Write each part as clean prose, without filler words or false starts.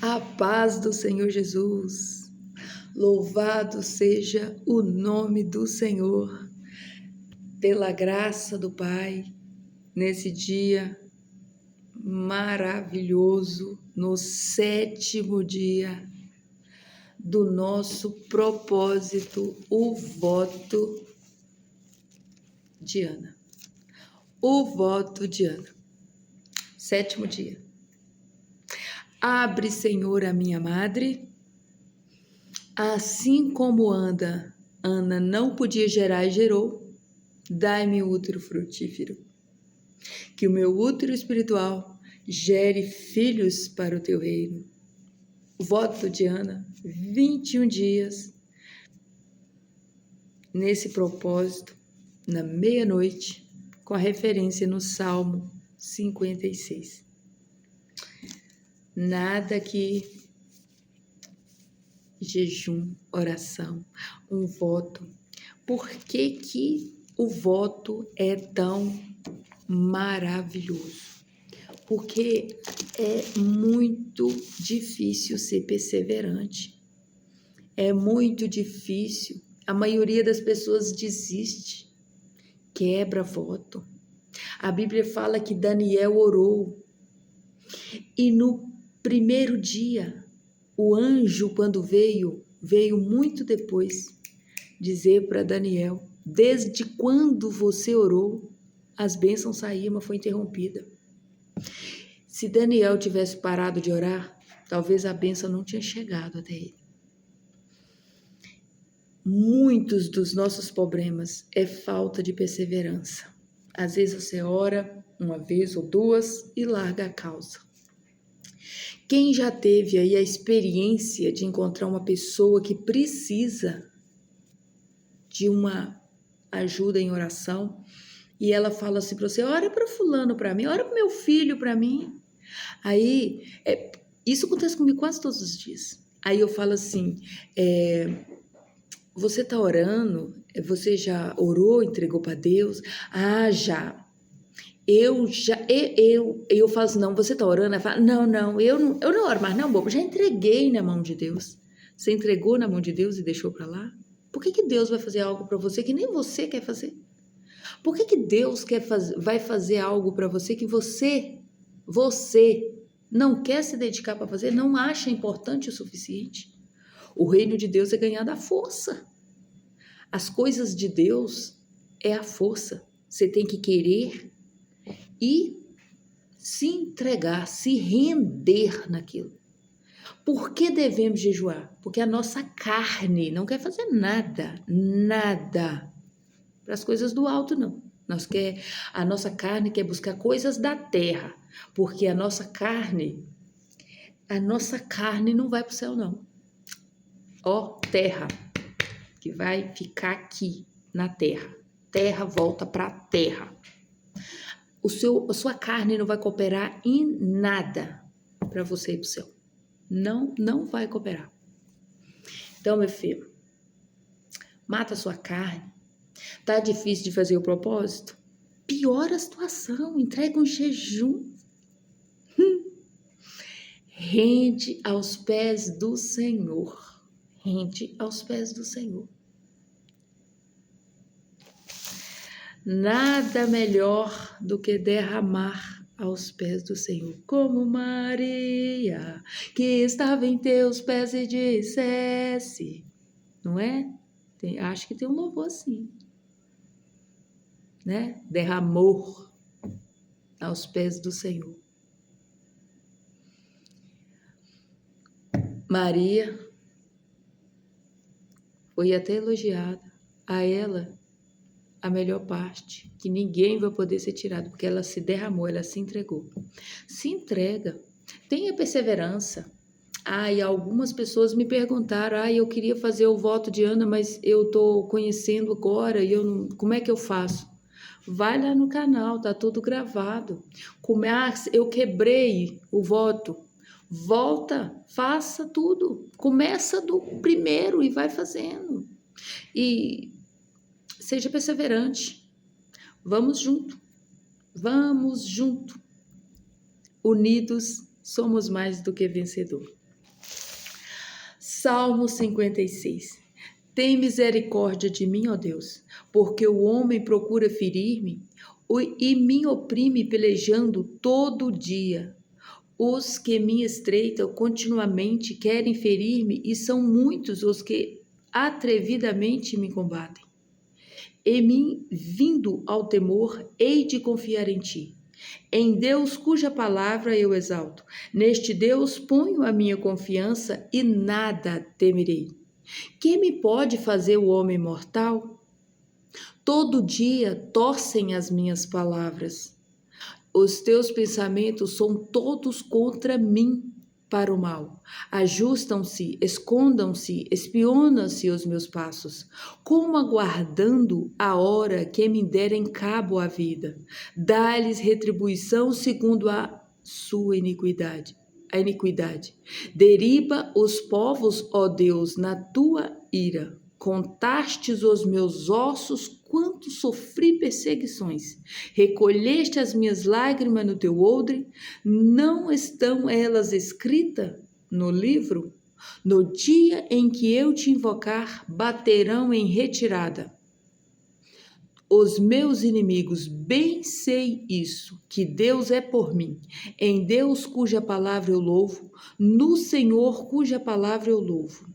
A paz do Senhor Jesus. Louvado seja o nome do Senhor, pela graça do Pai, nesse dia maravilhoso, no 7º dia do nosso propósito, o voto de Ana. O voto de Ana. 7º dia. Abre, Senhor, a minha madre. Assim como Ana não podia gerar e gerou, dai-me útero frutífero. Que o meu útero espiritual gere filhos para o teu reino. Voto de Ana, 21 dias, nesse propósito, na meia-noite, com a referência no Salmo 56. Nada que jejum, oração, um voto. Por que que o voto é tão maravilhoso? Porque é muito difícil ser perseverante. É muito difícil. A maioria das pessoas desiste, quebra voto. A Bíblia fala que Daniel orou e no primeiro dia, o anjo, quando veio muito depois dizer para Daniel: desde quando você orou, as bênçãos saíam, mas foi interrompida. Se Daniel tivesse parado de orar, talvez a bênção não tinha chegado até ele. Muitos dos nossos problemas é falta de perseverança. Às vezes você ora uma vez ou duas e larga a causa. Quem já teve aí a experiência de encontrar uma pessoa que precisa de uma ajuda em oração e ela fala assim para você: ora para fulano para mim, ora para meu filho para mim. Aí, isso acontece comigo quase todos os dias. Aí eu falo assim: você tá orando? Você já orou, entregou para Deus? Ah, já. Eu falo assim: não, você tá orando? Ela fala: não, eu não oro mais, não, bobo, já entreguei na mão de Deus. Você entregou na mão de Deus e deixou para lá? Por que Deus vai fazer algo para você que nem você quer fazer? Por que Deus vai fazer algo para você que você não quer se dedicar para fazer, não acha importante o suficiente? O reino de Deus é ganhar da força. As coisas de Deus é a força. Você tem que querer e se entregar, se render naquilo. Por que devemos jejuar? Porque a nossa carne não quer fazer nada para as coisas do alto, não. A nossa carne quer buscar coisas da terra, porque a nossa carne não vai para o céu, não. Ó, terra, que vai ficar aqui na terra. Terra volta para a terra. A sua carne não vai cooperar em nada para você ir para o céu. Não vai cooperar. Então, meu filho, mata a sua carne. Tá difícil de fazer o propósito? Piora a situação, entrega um jejum. Rende aos pés do Senhor. Rende aos pés do Senhor. Nada melhor do que derramar aos pés do Senhor, como Maria, que estava em teus pés e dissesse, não é? Acho que tem um louvor assim, né? Derramou aos pés do Senhor. Maria foi até elogiada, a ela a melhor parte, que ninguém vai poder ser tirado, porque ela se derramou, ela se entregou. Se entrega, tenha perseverança. E algumas pessoas me perguntaram: eu queria fazer o voto de Ana, mas eu estou conhecendo agora e como é que eu faço? Vai lá no canal, tá tudo gravado. Eu quebrei o voto. Volta, faça tudo. Começa do primeiro e vai fazendo. E seja perseverante. Vamos junto. Unidos somos mais do que vencedor. Salmo 56. Tem misericórdia de mim, ó Deus, porque o homem procura ferir-me e me oprime pelejando todo dia. Os que me estreitam continuamente querem ferir-me e são muitos os que atrevidamente me combatem. Em mim, vindo ao temor, hei de confiar em ti. Em Deus, cuja palavra eu exalto. Neste Deus ponho a minha confiança e nada temerei. Quem me pode fazer o homem mortal? Todo dia torcem as minhas palavras. Os teus pensamentos são todos contra mim para o mal. Ajustam-se, escondam-se, espionam-se os meus passos, como aguardando a hora que me derem cabo à vida. Dá-lhes retribuição segundo a sua iniquidade. A iniquidade. Deriba os povos, ó Deus, na tua ira. Contastes os meus ossos quanto sofri perseguições. Recolheste as minhas lágrimas no teu odre. Não estão elas escritas no livro? No dia em que eu te invocar, baterão em retirada. Os meus inimigos, bem sei isso, que Deus é por mim. Em Deus cuja palavra eu louvo, no Senhor cuja palavra eu louvo.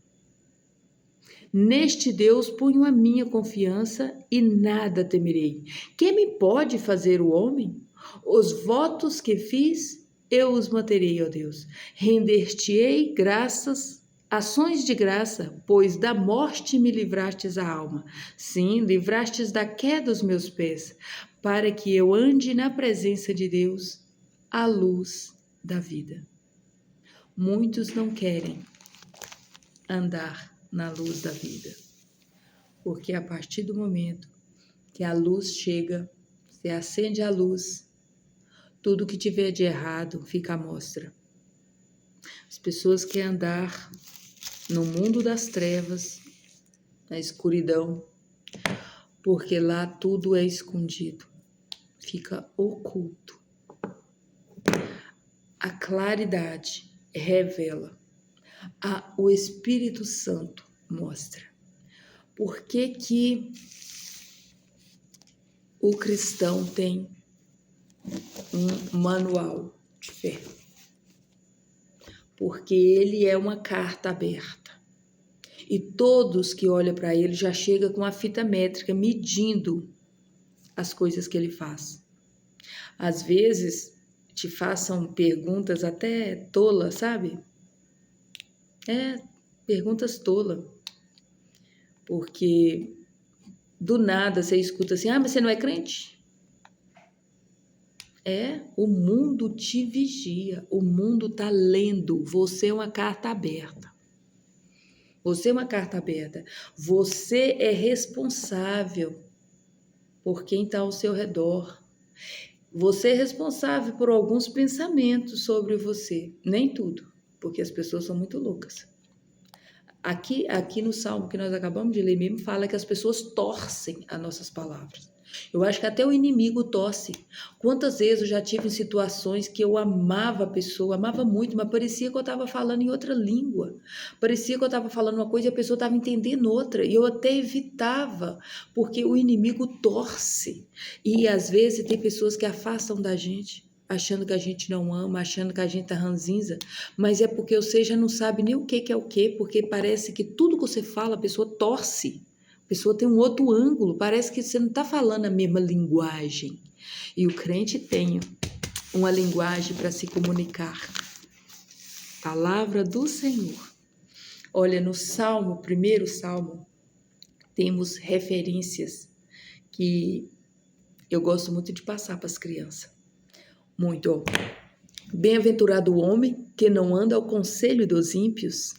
Neste Deus ponho a minha confiança e nada temerei. Quem me pode fazer o homem? Os votos que fiz, eu os manterei, ó Deus. Render-te-ei graças, ações de graça, pois da morte me livrastes a alma. Sim, livrastes da queda dos meus pés, para que eu ande na presença de Deus, à luz da vida. Muitos não querem andar na luz da vida, porque a partir do momento que a luz chega, você acende a luz, tudo que tiver de errado fica à mostra. As pessoas querem andar no mundo das trevas, na escuridão, porque lá tudo é escondido, fica oculto. A claridade revela, o Espírito Santo mostra. Por que que o cristão tem um manual de fé? Porque ele é uma carta aberta. E todos que olham para ele já chegam com a fita métrica medindo as coisas que ele faz. Às vezes te façam perguntas até tolas, sabe? Perguntas tolas. Porque do nada você escuta assim, mas você não é crente? O mundo te vigia, o mundo está lendo, você é uma carta aberta. Você é uma carta aberta. Você é responsável por quem está ao seu redor. Você é responsável por alguns pensamentos sobre você. Nem tudo, porque as pessoas são muito loucas. Aqui no Salmo que nós acabamos de ler mesmo, fala que as pessoas torcem as nossas palavras. Eu acho que até o inimigo torce. Quantas vezes eu já tive em situações que eu amava a pessoa, amava muito, mas parecia que eu estava falando em outra língua. Parecia que eu estava falando uma coisa e a pessoa estava entendendo outra. E eu até evitava, porque o inimigo torce. E às vezes tem pessoas que afastam da gente, achando que a gente não ama, achando que a gente tá ranzinza, mas é porque você já não sabe nem o que é o que, porque parece que tudo que você fala, a pessoa torce. A pessoa tem um outro ângulo, parece que você não está falando a mesma linguagem. E o crente tem uma linguagem para se comunicar. Palavra do Senhor. Olha, no Salmo, primeiro Salmo, temos referências que eu gosto muito de passar para as crianças. Muito, ó. Bem-aventurado o homem que não anda ao conselho dos ímpios.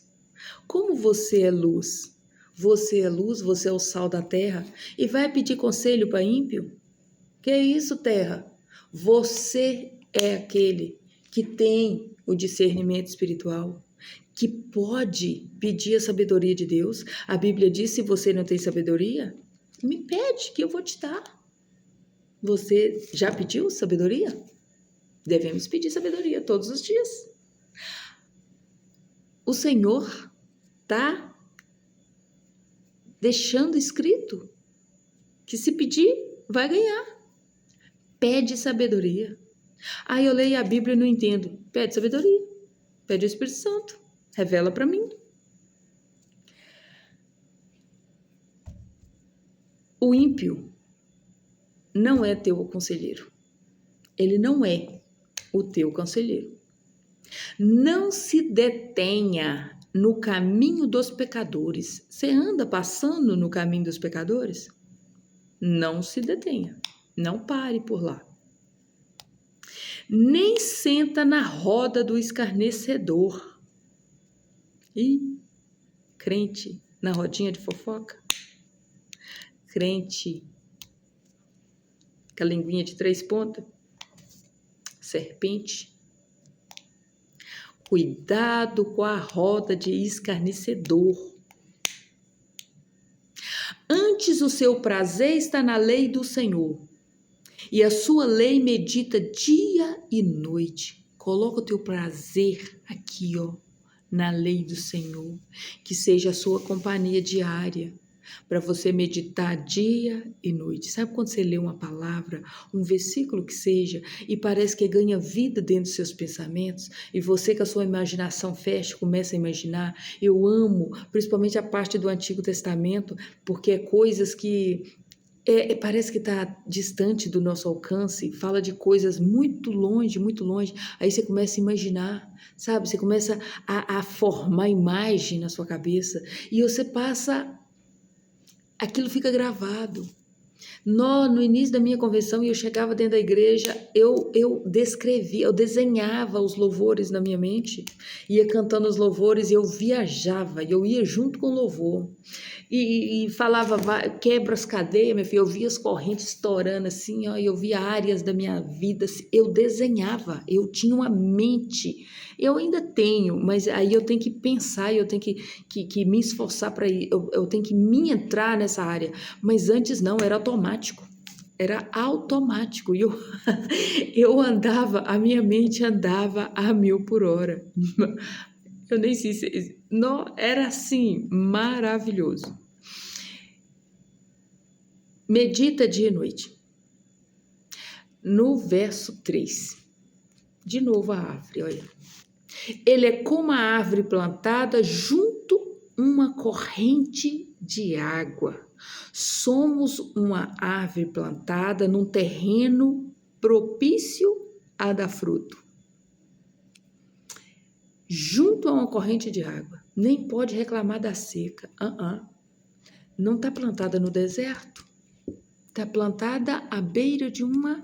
Como você é luz? Você é luz, você é o sal da terra e vai pedir conselho para ímpio? Que é isso, terra? Você é aquele que tem o discernimento espiritual, que pode pedir a sabedoria de Deus. A Bíblia diz, se você não tem sabedoria, me pede que eu vou te dar. Você já pediu sabedoria? Devemos pedir sabedoria todos os dias. O Senhor está deixando escrito que se pedir, vai ganhar. Pede sabedoria. Ah, eu leio a Bíblia e não entendo. Pede sabedoria. Pede o Espírito Santo. Revela para mim. O ímpio não é teu conselheiro. Ele não é o teu conselheiro. Não se detenha no caminho dos pecadores. Você anda passando no caminho dos pecadores? Não se detenha. Não pare por lá. Nem senta na roda do escarnecedor. Ih, crente na rodinha de fofoca? Crente com a linguinha de 3 pontas? Serpente? Cuidado com a roda de escarnecedor. Antes o seu prazer está na lei do Senhor, e a sua lei medita dia e noite. Coloca o teu prazer aqui, ó, na lei do Senhor, que seja a sua companhia diária, para você meditar dia e noite. Sabe quando você lê uma palavra, um versículo que seja, e parece que ganha vida dentro dos seus pensamentos, e você com a sua imaginação fecha, começa a imaginar? Eu amo, principalmente a parte do Antigo Testamento, porque é coisas que parece que está distante do nosso alcance, fala de coisas muito longe, aí você começa a imaginar, sabe? Você começa a formar imagem na sua cabeça, e você passa, aquilo fica gravado. No início da minha conversão, eu chegava dentro da igreja, eu descrevia, eu desenhava os louvores na minha mente, ia cantando os louvores e eu viajava, e eu ia junto com o louvor. E falava, quebra as cadeias, minha filha, eu via as correntes estourando assim, ó, eu via áreas da minha vida, assim, eu desenhava, eu tinha uma mente, eu ainda tenho, mas aí eu tenho que pensar, eu tenho que me esforçar para ir, eu tenho que me entrar nessa área, mas antes não, era automático. Era automático e eu andava, a minha mente andava a 1000 por hora. Eu nem sei se... Não, era assim, maravilhoso. Medita dia e noite. No verso 3. De novo a árvore, olha. Ele é como a árvore plantada junto uma corrente de água. Somos uma árvore plantada num terreno propício a dar fruto. Junto a uma corrente de água. Nem pode reclamar da seca. Não está plantada no deserto. Está plantada à beira de uma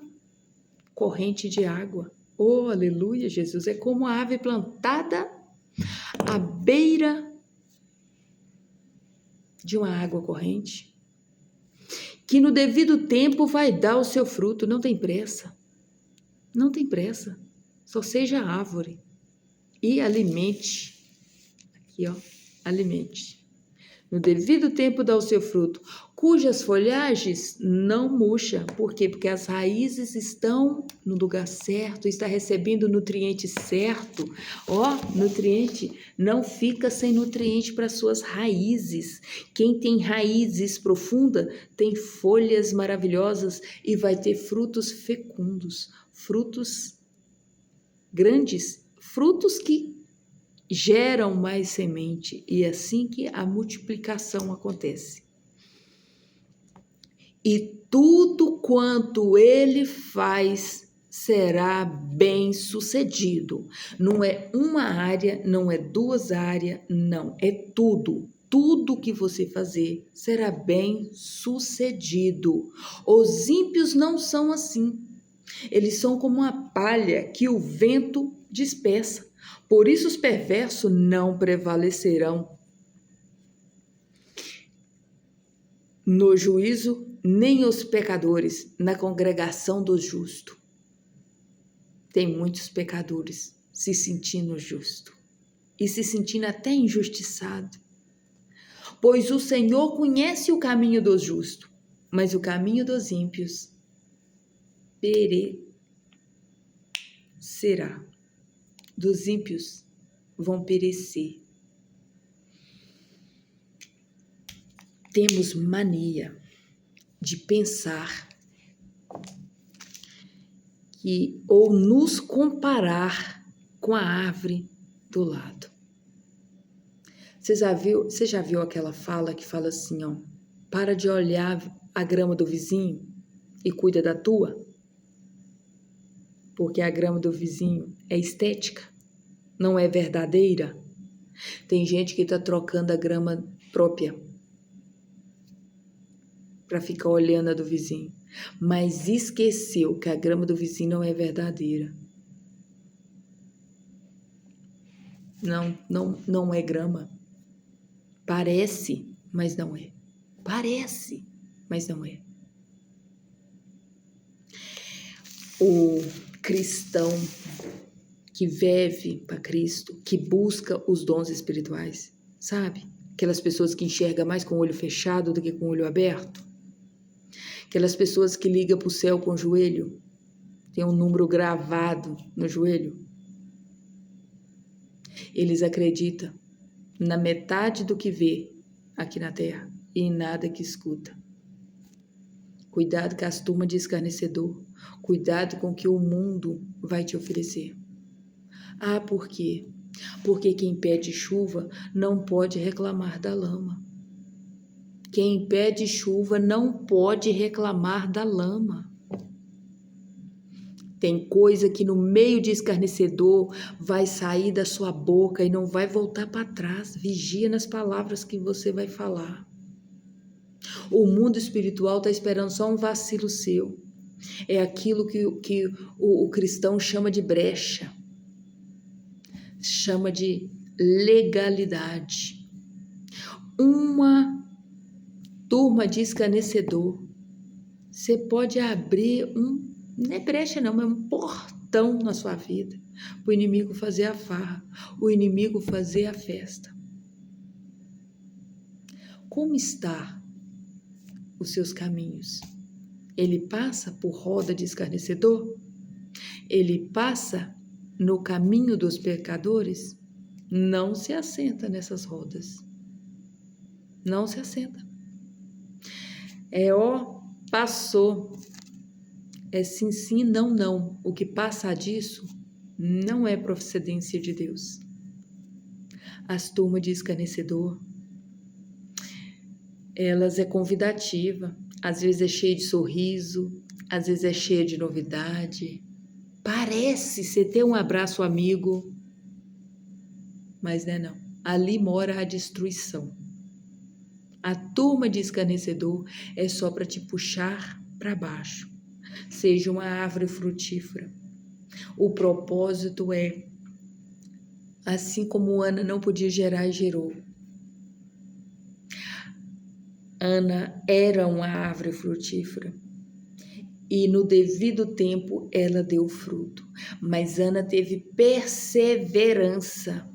corrente de água. Oh, aleluia, Jesus. É como a árvore plantada à beira de uma água corrente, que no devido tempo vai dar o seu fruto. Não tem pressa. Não tem pressa. Só seja árvore e alimente. Aqui, ó, alimente. No devido tempo dá o seu fruto, cujas folhagens não murcham. Por quê? Porque as raízes estão no lugar certo, está recebendo o nutriente certo. Ó, nutriente, não fica sem nutriente para suas raízes. Quem tem raízes profundas tem folhas maravilhosas e vai ter frutos fecundos, frutos grandes, frutos que geram mais semente, e é assim que a multiplicação acontece. E tudo quanto ele faz será bem sucedido. Não é uma área, não é 2 áreas, não, é tudo. Tudo que você fazer será bem sucedido. Os ímpios não são assim. Eles são como uma palha que o vento dispersa. Por isso os perversos não prevalecerão no juízo, nem os pecadores na congregação dos justos. Tem muitos pecadores se sentindo justo e se sentindo até injustiçado. Pois o Senhor conhece o caminho dos justos, mas o caminho dos ímpios perecerá. Dos ímpios vão perecer. temos mania de pensar ou nos comparar com a árvore do lado. Você já viu aquela fala que fala assim, ó, para de olhar a grama do vizinho e cuida da tua? Porque a grama do vizinho é estética, não é verdadeira. Tem gente que está trocando a grama própria para ficar olhando a do vizinho, mas esqueceu que a grama do vizinho não é verdadeira. Não é grama. Parece, mas não é. Parece, mas não é. O cristão que vive para Cristo, que busca os dons espirituais, sabe? Aquelas pessoas que enxergam mais com o olho fechado do que com o olho aberto. Aquelas pessoas que ligam para o céu com o joelho, tem um número gravado no joelho. Eles acreditam na metade do que vê aqui na terra e em nada que escuta. Cuidado com as turmas de escarnecedor. Cuidado com o que o mundo vai te oferecer. Ah, por quê? Porque quem pede chuva não pode reclamar da lama. Quem pede chuva não pode reclamar da lama. Tem coisa que no meio de escarnecedor vai sair da sua boca e não vai voltar para trás. Vigia nas palavras que você vai falar. O mundo espiritual está esperando só um vacilo seu. É aquilo que o cristão chama de brecha. Chama de legalidade. Uma turma de escarnecedor. Você pode abrir não é brecha não, é um portão na sua vida. O inimigo fazer a farra, o inimigo fazer a festa. Como está os seus caminhos? Ele passa por roda de escarnecedor? Ele passa no caminho dos pecadores? Não se assenta nessas rodas. Não se assenta. Passou. É sim, sim, não, não. O que passa disso não é procedência de Deus. As turmas de escarnecedor, elas é convidativa. Às vezes é cheia de sorriso, às vezes é cheia de novidade. Parece você ter um abraço amigo, mas não é não. Ali mora a destruição. A turma de escarnecedor é só para te puxar para baixo. Seja uma árvore frutífera. O propósito é, assim como Ana não podia gerar e gerou. Ana era uma árvore frutífera e no devido tempo ela deu fruto. Mas Ana teve perseverança.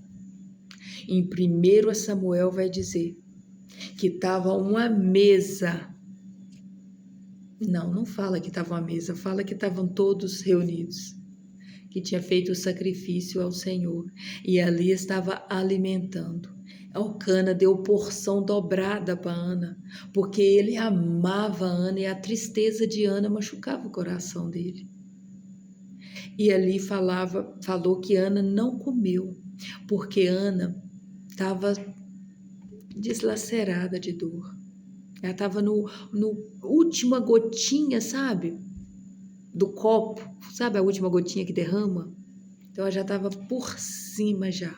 Em 1 Samuel vai dizer que estava uma mesa. Não fala que estava uma mesa, fala que estavam todos reunidos, que tinha feito o sacrifício ao Senhor e ali estava alimentando. Elcana deu porção dobrada para Ana, porque ele amava Ana e a tristeza de Ana machucava o coração dele. E ali falou que Ana não comeu, porque Ana estava deslacerada de dor. Ela estava no última gotinha, sabe? Do copo, sabe a última gotinha que derrama? Então ela já estava por cima já.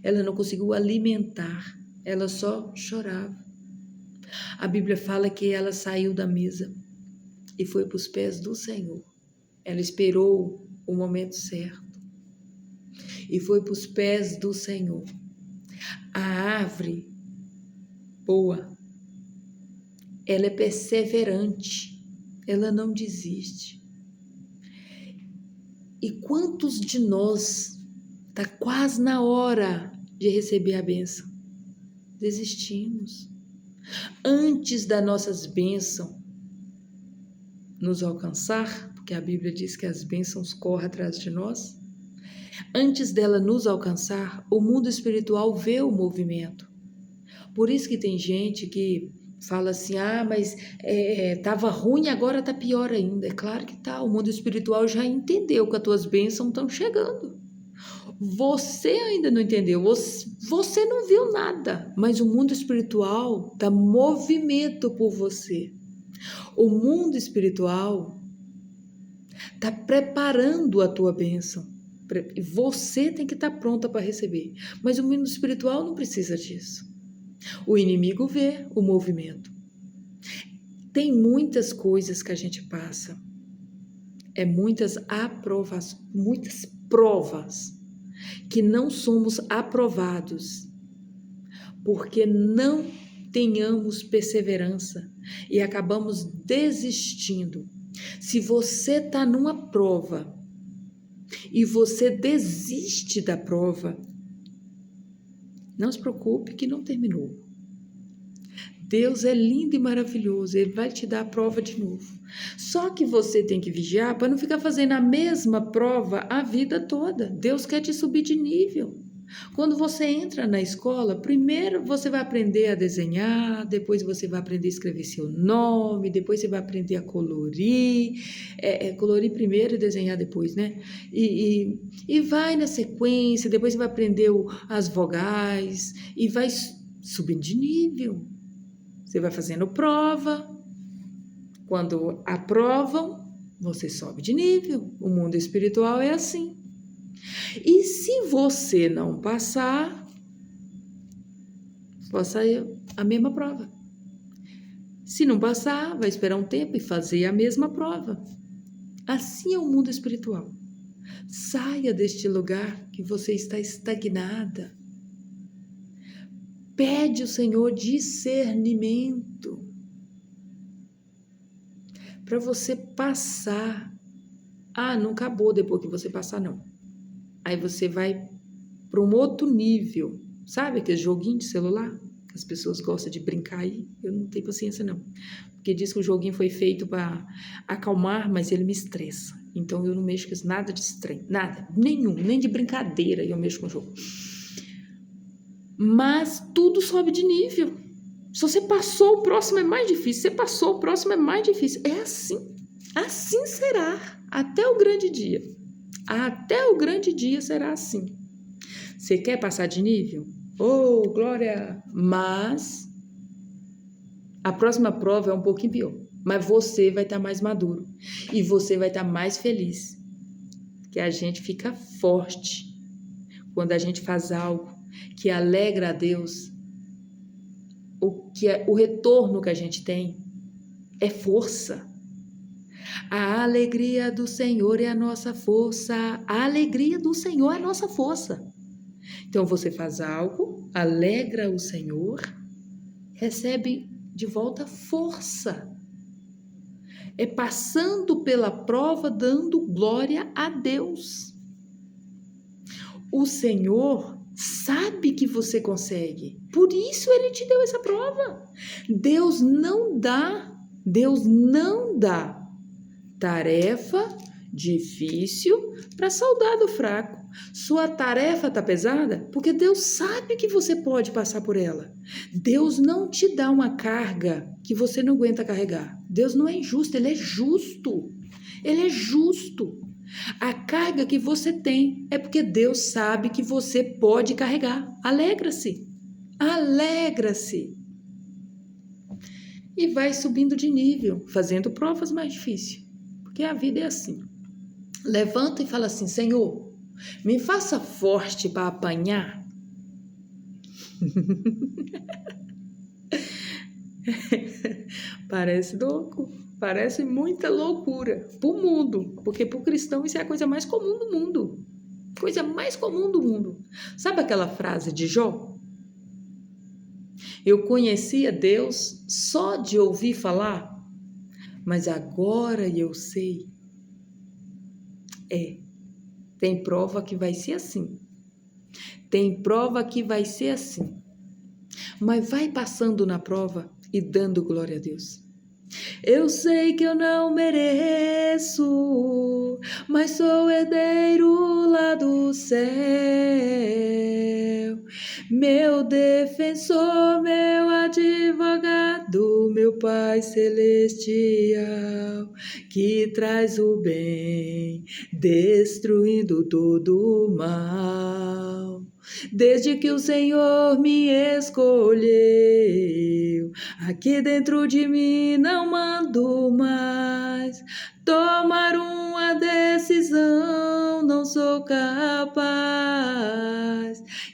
Ela não conseguiu alimentar, ela só chorava. A Bíblia fala que ela saiu da mesa e foi para os pés do Senhor. Ela esperou o momento certo e foi para os pés do Senhor. A árvore boa, ela é perseverante, ela não desiste. E quantos de nós está quase na hora de receber a bênção? Desistimos. Antes das nossas bênçãos nos alcançar, porque a Bíblia diz que as bênçãos correm atrás de nós, antes dela nos alcançar, o mundo espiritual vê o movimento. Por isso que tem gente que fala assim, mas estava ruim, agora está pior ainda. É claro que tá, o mundo espiritual já entendeu que as tuas bênçãos estão chegando. Você ainda não entendeu, você não viu nada, mas o mundo espiritual dá movimento por você. O mundo espiritual está preparando a tua bênção. Você tem que estar pronta para receber, mas o mundo espiritual não precisa disso. O inimigo vê o movimento. Tem muitas coisas que a gente passa, muitas provas, que não somos aprovados, porque não tenhamos perseverança e acabamos desistindo. Se você está numa prova e você desiste da prova, não se preocupe que não terminou. Deus é lindo e maravilhoso, Ele vai te dar a prova de novo. Só que você tem que vigiar para não ficar fazendo a mesma prova a vida toda. Deus quer te subir de nível. Quando você entra na escola, primeiro você vai aprender a desenhar, depois você vai aprender a escrever seu nome, depois você vai aprender a colorir, colorir primeiro e desenhar depois, né? E vai na sequência, depois você vai aprender as vogais e vai subindo de nível. Você vai fazendo prova, quando aprovam, você sobe de nível. O mundo espiritual é assim. E se você não passar, vai sair a mesma prova. Se não passar, vai esperar um tempo e fazer a mesma prova. Assim é o mundo espiritual. Saia deste lugar que você está estagnada. Pede ao Senhor discernimento para você passar. Não acabou depois que você passar, não. Aí você vai para um outro nível. Sabe aquele joguinho de celular? Que as pessoas gostam de brincar aí? Eu não tenho paciência, não. Porque diz que o joguinho foi feito para acalmar, mas ele me estressa. Então eu não mexo com nada de estranho. Nada, nenhum, nem de brincadeira eu mexo com o jogo. Mas tudo sobe de nível. Se você passou, o próximo é mais difícil. Se você passou, o próximo é mais difícil. É assim. Assim será até o grande dia. Até o grande dia será assim. Você quer passar de nível? Oh, glória! Mas a próxima prova é um pouquinho pior. Mas você vai estar mais maduro. E você vai estar mais feliz. Que a gente fica forte quando a gente faz algo que alegra a Deus. O retorno que a gente tem é força. A alegria do Senhor é a nossa força. A alegria do Senhor é a nossa força. Então você faz algo, alegra o Senhor, recebe de volta força. É passando pela prova, dando glória a Deus. O Senhor sabe que você consegue. Por isso Ele te deu essa prova. Deus não dá tarefa difícil para soldado fraco. Sua tarefa está pesada porque Deus sabe que você pode passar por ela. Deus não te dá uma carga que você não aguenta carregar. Deus não é injusto, Ele é justo. Ele é justo. A carga que você tem é porque Deus sabe que você pode carregar. Alegra-se. Alegra-se. E vai subindo de nível, fazendo provas mais difíceis. Porque a vida é assim. Levanta e fala assim: Senhor, me faça forte para apanhar. Parece louco. Parece muita loucura para o mundo, porque para o cristão isso é a coisa mais comum do mundo. Coisa mais comum do mundo. Sabe aquela frase de Jó? Eu conhecia Deus só de ouvir falar, mas agora eu sei. Tem prova que vai ser assim. Tem prova que vai ser assim. Mas vai passando na prova e dando glória a Deus. Eu sei que eu não mereço, mas sou herdeiro lá do céu. Meu defensor, meu advogado, do meu Pai Celestial, que traz o bem, destruindo todo o mal. Desde que o Senhor me escolheu, aqui dentro de mim não mando mais tomar uma decisão, não sou capaz.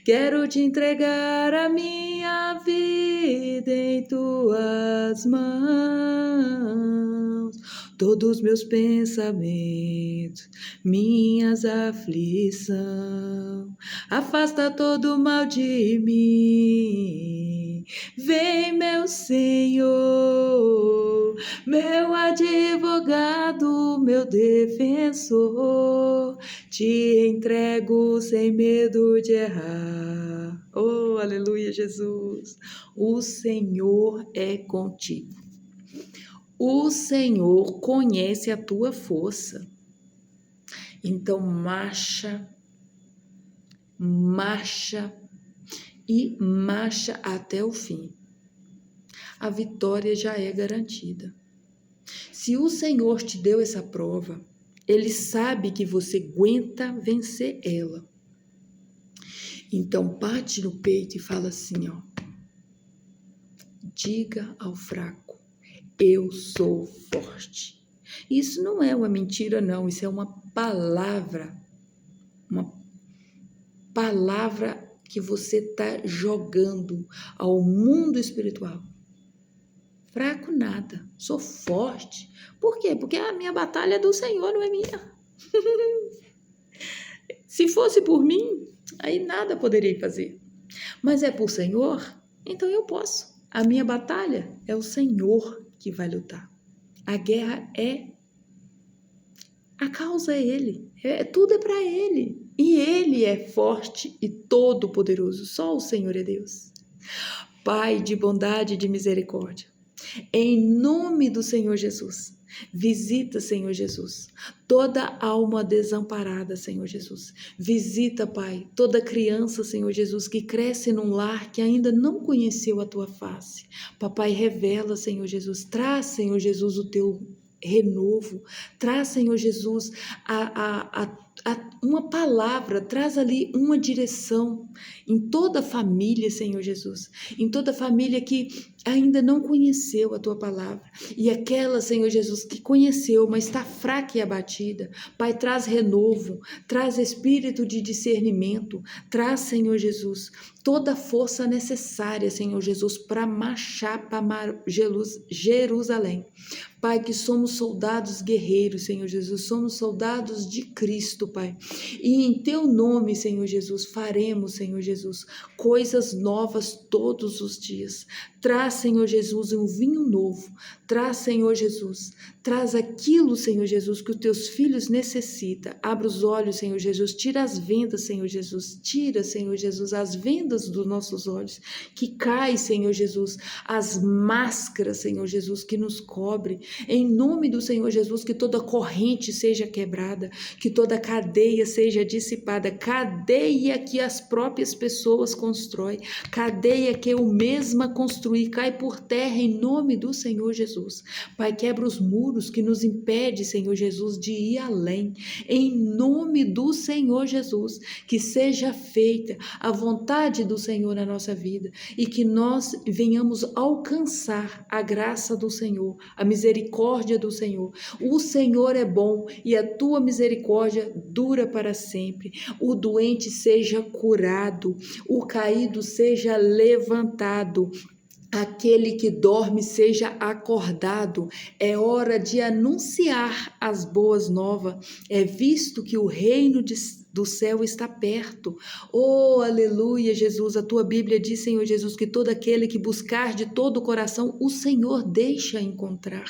Quero te entregar a minha vida em tuas mãos, todos meus pensamentos, minhas aflições. Afasta todo o mal de mim. Vem, meu Senhor, meu advogado, meu defensor, te entrego sem medo de errar. Oh, aleluia, Jesus. O Senhor é contigo. O Senhor conhece a tua força. Então, marcha e marcha até o fim. A vitória já é garantida. Se o Senhor te deu essa prova, Ele sabe que você aguenta vencer ela. Então, bate no peito e fala assim, ó. Diga ao fraco, eu sou forte. Isso não é uma mentira, não. Isso é uma palavra que você está jogando ao mundo espiritual. Fraco nada, sou forte. Por quê? Porque a minha batalha é do Senhor, não é minha. Se fosse por mim, aí nada poderia fazer. Mas é por Senhor, então eu posso. A minha batalha é o Senhor que vai lutar. A guerra a causa é Ele. Tudo é para Ele. E Ele é forte e todo-poderoso. Só o Senhor é Deus. Pai de bondade e de misericórdia, em nome do Senhor Jesus, visita, Senhor Jesus, toda alma desamparada, Senhor Jesus. Visita, Pai, toda criança, Senhor Jesus, que cresce num lar que ainda não conheceu a Tua face. Papai, revela, Senhor Jesus, traz, Senhor Jesus, o Teu renovo, traz, Senhor Jesus, uma palavra, traz ali uma direção em toda a família, Senhor Jesus, em toda a família que ainda não conheceu a Tua palavra, e aquela, Senhor Jesus, que conheceu, mas está fraca e abatida. Pai, traz renovo, traz espírito de discernimento, traz, Senhor Jesus, toda a força necessária, Senhor Jesus, para marchar para Jerusalém. Pai, que somos soldados guerreiros, Senhor Jesus, somos soldados de Cristo, Pai. E em Teu nome, Senhor Jesus, faremos, Senhor Jesus, coisas novas todos os dias. Traz, Senhor Jesus, um vinho novo. Traz, Senhor Jesus, traz aquilo, Senhor Jesus, que os Teus filhos necessitam. Abra os olhos, Senhor Jesus, tira as vendas, Senhor Jesus. Tira, Senhor Jesus, as vendas dos nossos olhos. Que cai, Senhor Jesus, as máscaras, Senhor Jesus, que nos cobre. Em nome do Senhor Jesus, que toda corrente seja quebrada, que toda cadeia seja dissipada, cadeia que as próprias pessoas constroem, cadeia que eu mesma construí, cai por terra em nome do Senhor Jesus. Pai, quebra os muros que nos impede, Senhor Jesus, de ir além. Em nome do Senhor Jesus, que seja feita a vontade do Senhor na nossa vida e que nós venhamos alcançar a graça do Senhor, a misericórdia do Senhor. O Senhor é bom e a Tua misericórdia dura para sempre. O doente seja curado, o caído seja levantado, aquele que dorme seja acordado. É hora de anunciar as boas novas. É visto que o reino do céu está perto. Oh, aleluia, Jesus. A Tua Bíblia diz, Senhor Jesus, que todo aquele que buscar de todo o coração, o Senhor deixa encontrar.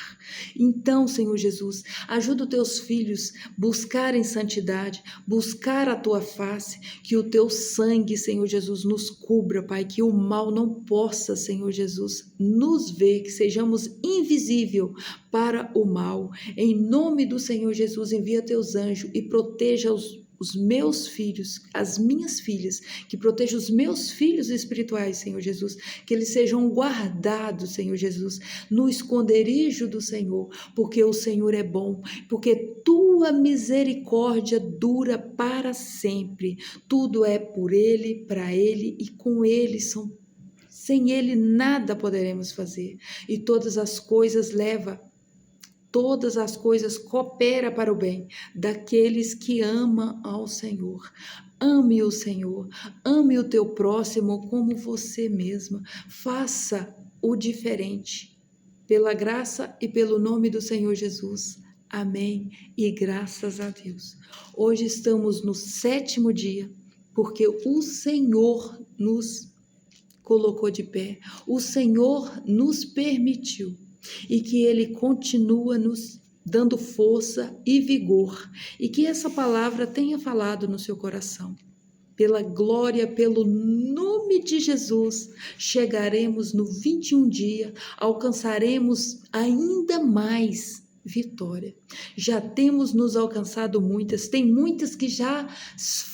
Então, Senhor Jesus, ajuda os Teus filhos a buscarem santidade, buscar a Tua face, que o Teu sangue, Senhor Jesus, nos cubra, Pai, que o mal não possa, Senhor Jesus, nos ver, que sejamos invisível para o mal. Em nome do Senhor Jesus, envia Teus anjos e proteja-os os meus filhos, as minhas filhas, que proteja os meus filhos espirituais, Senhor Jesus, que eles sejam guardados, Senhor Jesus, no esconderijo do Senhor, porque o Senhor é bom, porque tua misericórdia dura para sempre. Tudo é por Ele, para Ele e com Ele são. Sem Ele nada poderemos fazer. E todas as coisas cooperam para o bem daqueles que amam ao Senhor. Ame o Senhor, ame o teu próximo como você mesma. Faça o diferente, pela graça e pelo nome do Senhor Jesus. Amém e graças a Deus. Hoje estamos no 7º dia, porque o Senhor nos colocou de pé, o Senhor nos permitiu e que Ele continua nos dando força e vigor e que essa palavra tenha falado no seu coração. Pela glória, pelo nome de Jesus, chegaremos no 21 dia, alcançaremos ainda mais vitória. Já temos nos alcançado muitas, tem muitas que já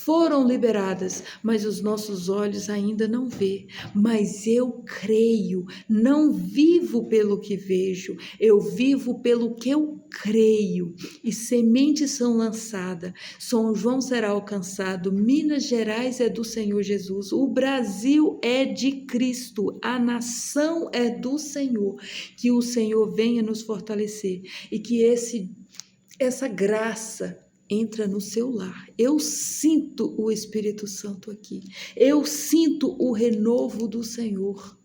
foram liberadas, mas os nossos olhos ainda não vê. Mas eu creio, não vivo pelo que vejo, eu vivo pelo que eu creio. E sementes são lançadas, São João será alcançado, Minas Gerais é do Senhor Jesus, o Brasil é de Cristo, a nação é do Senhor. Que o Senhor venha nos fortalecer e que essa graça entra no seu lar. Eu sinto o Espírito Santo aqui. Eu sinto o renovo do Senhor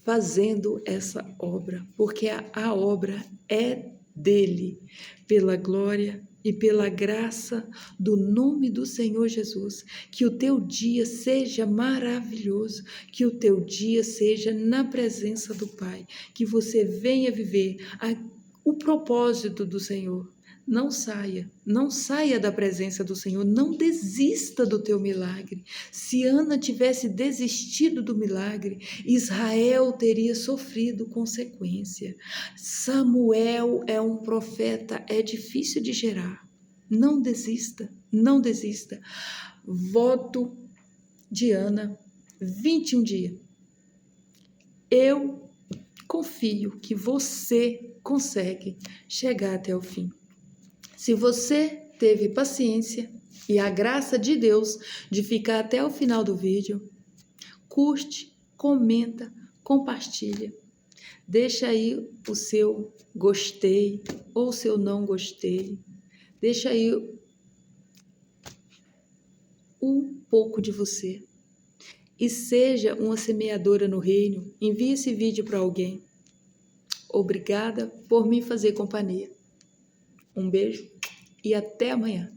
fazendo essa obra, porque a obra é dele, pela glória e pela graça do nome do Senhor Jesus. Que o teu dia seja maravilhoso, que o teu dia seja na presença do Pai, que você venha viver o propósito do Senhor. Não saia da presença do Senhor, não desista do teu milagre. Se Ana tivesse desistido do milagre, Israel teria sofrido consequência. Samuel é um profeta, é difícil de gerar. Não desista, não desista. Voto de Ana, 21 dias. Eu confio que você consegue chegar até o fim. Se você teve paciência e a graça de Deus de ficar até o final do vídeo, curte, comenta, compartilha. Deixa aí o seu gostei ou o seu não gostei. Deixa aí um pouco de você. E seja uma semeadora no reino. Envie esse vídeo para alguém. Obrigada por me fazer companhia. Um beijo e até amanhã.